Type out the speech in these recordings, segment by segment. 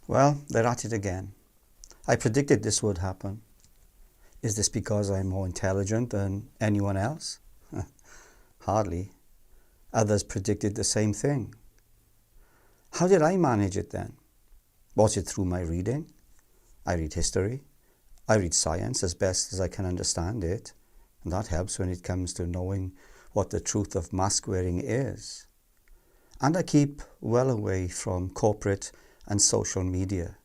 Well, they're at it again. I predicted this would happen. Is this because I'm more intelligent than anyone else? Hardly. Others predicted the same thing. How did I manage it then? Was it through my reading? I read history. I read science as best as I can understand it. And that helps when it comes to knowing what the truth of mask wearing is. And I keep well away from corporate and social media,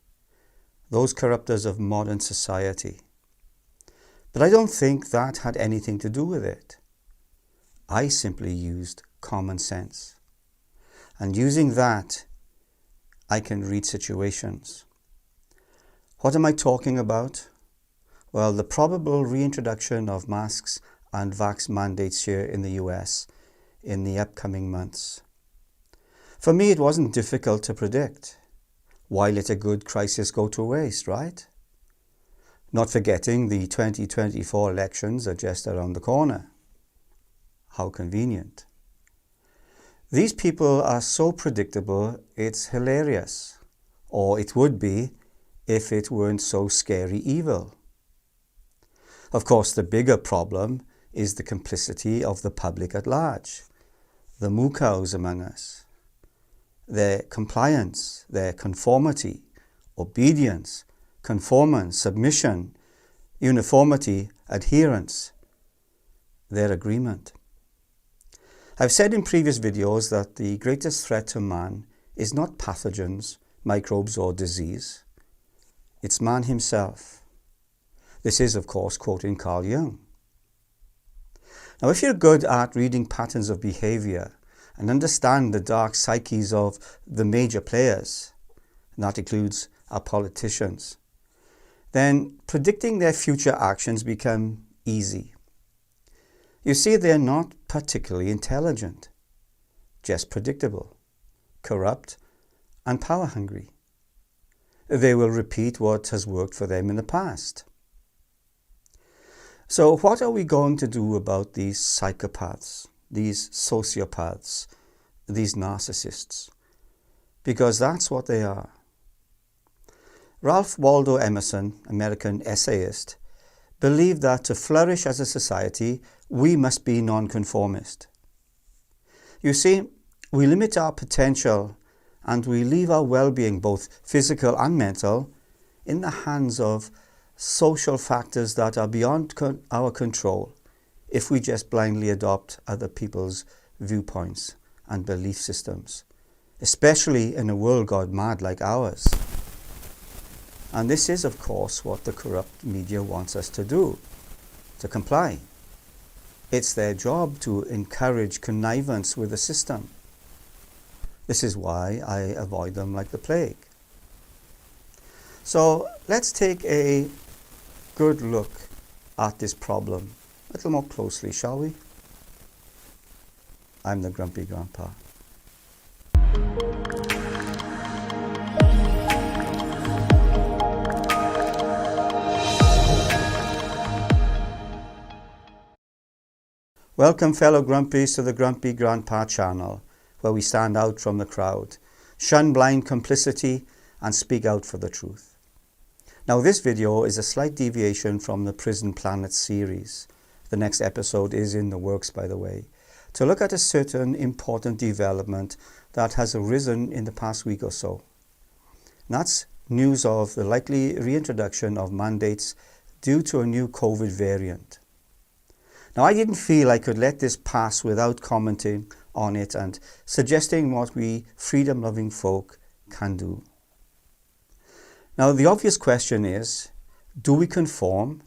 those corruptors of modern society. But I don't think that had anything to do with it. I simply used common sense. And using that, I can read situations. What am I talking about? Well, the probable reintroduction of masks and vax mandates here in the US in the upcoming months. For me, it wasn't difficult to predict. Why let a good crisis go to waste, right? Not forgetting the 2024 elections are just around the corner. How convenient. These people are so predictable, it's hilarious. Or it would be if it weren't so scary evil. Of course, the bigger problem is the complicity of the public at large, the moo cows among us. Their compliance, their conformity, obedience, conformance, submission, uniformity, adherence, their agreement. I've said in previous videos that the greatest threat to man is not pathogens, microbes or disease. It's man himself. This is, of course, quoting Carl Jung. Now, if you're good at reading patterns of behavior and understand the dark psyches of the major players, and that includes our politicians, then predicting their future actions become easy. You see, they're not particularly intelligent, just predictable, corrupt, and power-hungry. They will repeat what has worked for them in the past. So what are we going to do about these psychopaths, these sociopaths, these narcissists? Because that's what they are. Ralph Waldo Emerson, American essayist, believed that to flourish as a society, we must be nonconformist. You see, we limit our potential and we leave our well-being, both physical and mental, in the hands of social factors that are beyond our control if we just blindly adopt other people's viewpoints and belief systems, especially in a world gone mad like ours. And this is, of course, what the corrupt media wants us to do, to comply. It's their job to encourage connivance with the system. This is why I avoid them like the plague. So let's take a good look at this problem a little more closely, shall we? I'm the Grumpy Grandpa. Welcome, fellow Grumpies, to the Grumpy Grandpa channel, where we stand out from the crowd, shun blind complicity, and speak out for the truth. Now, this video is a slight deviation from the Prison Planet series. The next episode is in the works, by the way, to look at a certain important development that has arisen in the past week or so. And that's news of the likely reintroduction of mandates due to a new COVID variant. Now, I didn't feel I could let this pass without commenting on it and suggesting what we freedom-loving folk can do. Now, the obvious question is, do we conform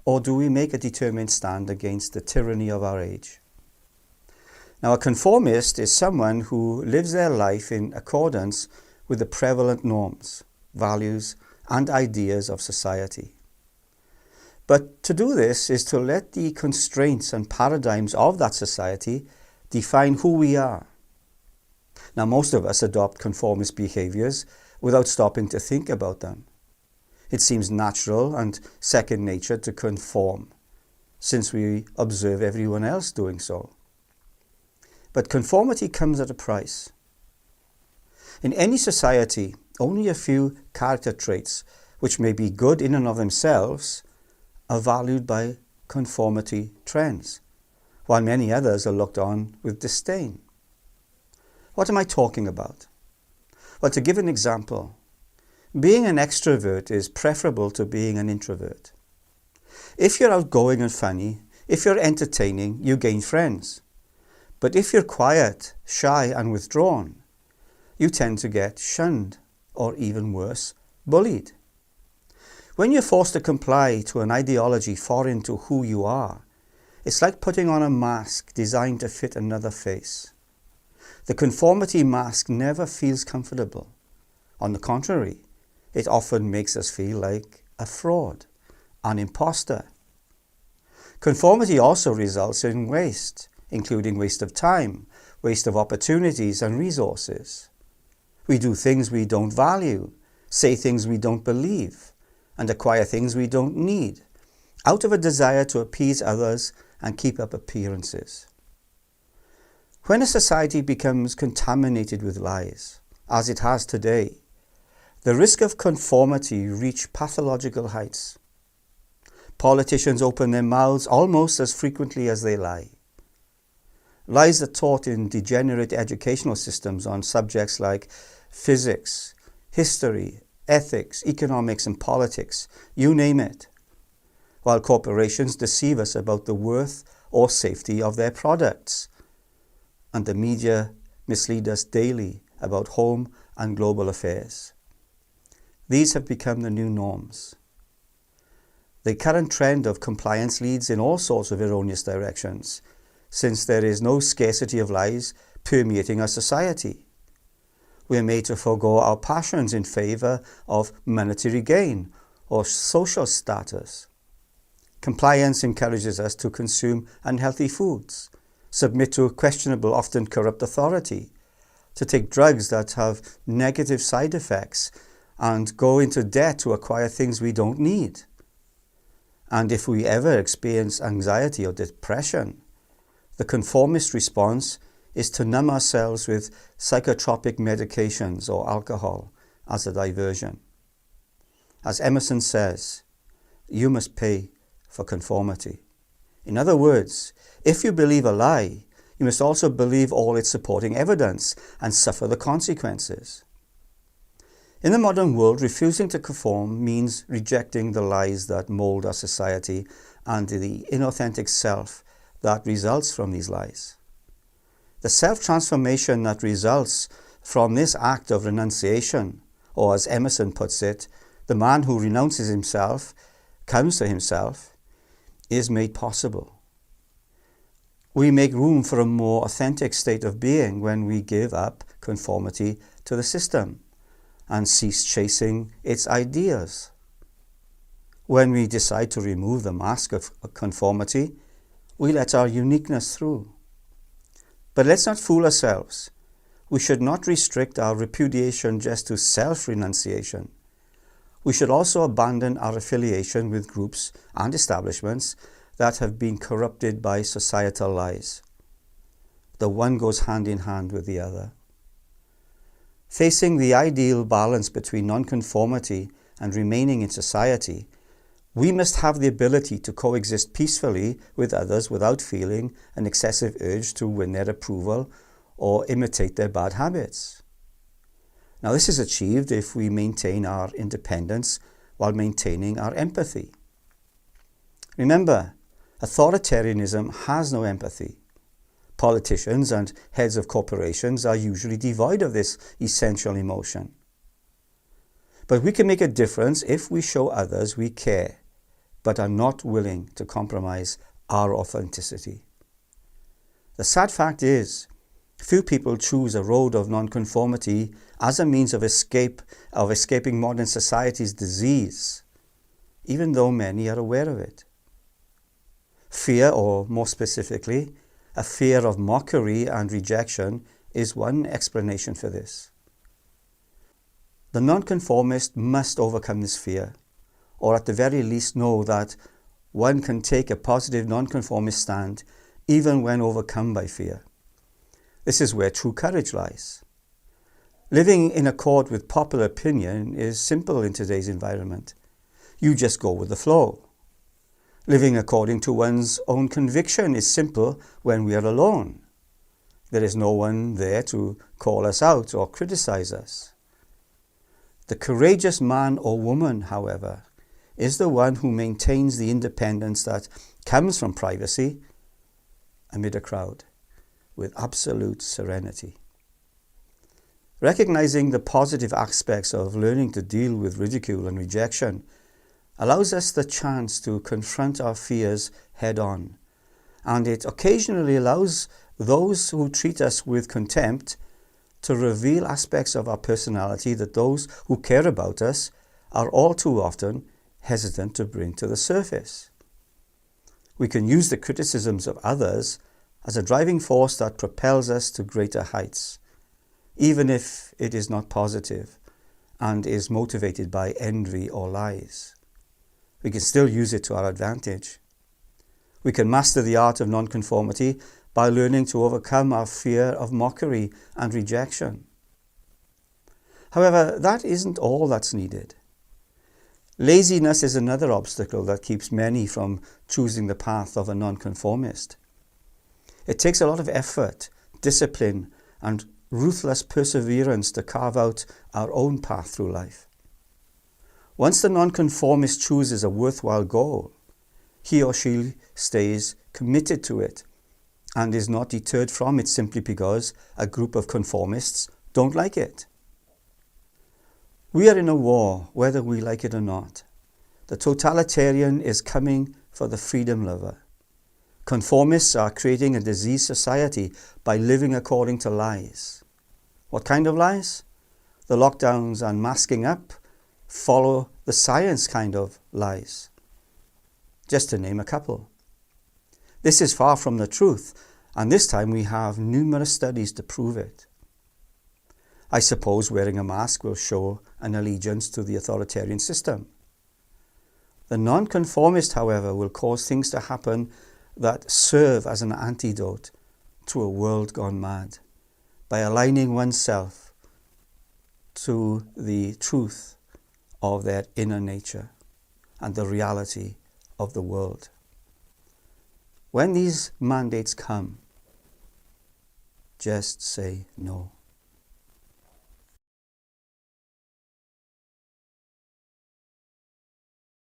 or do we make a determined stand against the tyranny of our age? Now, a conformist is someone who lives their life in accordance with the prevalent norms, values, and ideas of society. But to do this is to let the constraints and paradigms of that society define who we are. Now, most of us adopt conformist behaviors without stopping to think about them. It seems natural and second nature to conform, since we observe everyone else doing so. But conformity comes at a price. In any society, Only a few character traits, which may be good in and of themselves, are valued by conformity trends, while many others are looked on with disdain. What am I talking about? Well, to give an example, being an extrovert is preferable to being an introvert. If you're outgoing and funny, if you're entertaining, you gain friends. But if you're quiet, shy and withdrawn, you tend to get shunned, or even worse, bullied. When you're forced to comply to an ideology foreign to who you are, it's like putting on a mask designed to fit another face. The conformity mask never feels comfortable. On the contrary, it often makes us feel like a fraud, an imposter. Conformity also results in waste, including waste of time, waste of opportunities and resources. We do things we don't value, say things we don't believe, and acquire things we don't need, out of a desire to appease others and keep up appearances. When a society becomes contaminated with lies, as it has today, the risk of conformity reaches pathological heights. Politicians open their mouths almost as frequently as they lie. Lies are taught in degenerate educational systems on subjects like physics, history, ethics, economics and politics, you name it, while corporations deceive us about the worth or safety of their products, and the media mislead us daily about home and global affairs. These have become the new norms. The current trend of compliance leads in all sorts of erroneous directions, since there is no scarcity of lies permeating our society. We are made to forego our passions in favour of monetary gain or social status. Compliance encourages us to consume unhealthy foods, submit to questionable, often corrupt authority, to take drugs that have negative side effects, and go into debt to acquire things we don't need. And if we ever experience anxiety or depression, the conformist response is to numb ourselves with psychotropic medications or alcohol as a diversion. As Emerson says, you must pay for conformity. In other words, if you believe a lie, you must also believe all its supporting evidence and suffer the consequences. In the modern world, refusing to conform means rejecting the lies that mold our society and the inauthentic self that results from these lies. The self-transformation that results from this act of renunciation, or as Emerson puts it, the man who renounces himself, comes to himself, is made possible. We make room for a more authentic state of being when we give up conformity to the system and cease chasing its ideas. When we decide to remove the mask of conformity, we let our uniqueness through. But let's not fool ourselves. We should not restrict our repudiation just to self-renunciation. We should also abandon our affiliation with groups and establishments that have been corrupted by societal lies. The one goes hand in hand with the other. Facing the ideal balance between nonconformity and remaining in society, we must have the ability to coexist peacefully with others without feeling an excessive urge to win their approval or imitate their bad habits. Now, this is achieved if we maintain our independence while maintaining our empathy. Remember, authoritarianism has no empathy. Politicians and heads of corporations are usually devoid of this essential emotion. But we can make a difference if we show others we care, but are not willing to compromise our authenticity. The sad fact is, few people choose a road of nonconformity as a means of escaping modern society's disease, even though many are aware of it. Fear, or more specifically, a fear of mockery and rejection, is one explanation for this. The nonconformist must overcome this fear, or at the very least know that one can take a positive nonconformist stand even when overcome by fear. This is where true courage lies. Living in accord with popular opinion is simple in today's environment. You just go with the flow. Living according to one's own conviction is simple when we are alone. There is no one there to call us out or criticize us. The courageous man or woman, however, is the one who maintains the independence that comes from privacy amid a crowd with absolute serenity. Recognizing the positive aspects of learning to deal with ridicule and rejection allows us the chance to confront our fears head on, and it occasionally allows those who treat us with contempt to reveal aspects of our personality that those who care about us are all too often hesitant to bring to the surface. We can use the criticisms of others as a driving force that propels us to greater heights, even if it is not positive and is motivated by envy or lies. We can still use it to our advantage. We can master the art of nonconformity by learning to overcome our fear of mockery and rejection. However, that isn't all that's needed. Laziness is another obstacle that keeps many from choosing the path of a nonconformist. It takes a lot of effort, discipline, and ruthless perseverance to carve out our own path through life. Once the nonconformist chooses a worthwhile goal, he or she stays committed to it and is not deterred from it simply because a group of conformists don't like it. We are in a war, whether we like it or not. The totalitarian is coming for the freedom lover. Conformists are creating a diseased society by living according to lies. What kind of lies? The lockdowns and masking up follow the science kind of lies, just to name a couple. This is far from the truth, and this time we have numerous studies to prove it. I suppose wearing a mask will show an allegiance to the authoritarian system. The nonconformist, however, will cause things to happen that serve as an antidote to a world gone mad by aligning oneself to the truth of their inner nature and the reality of the world. When these mandates come, just say no.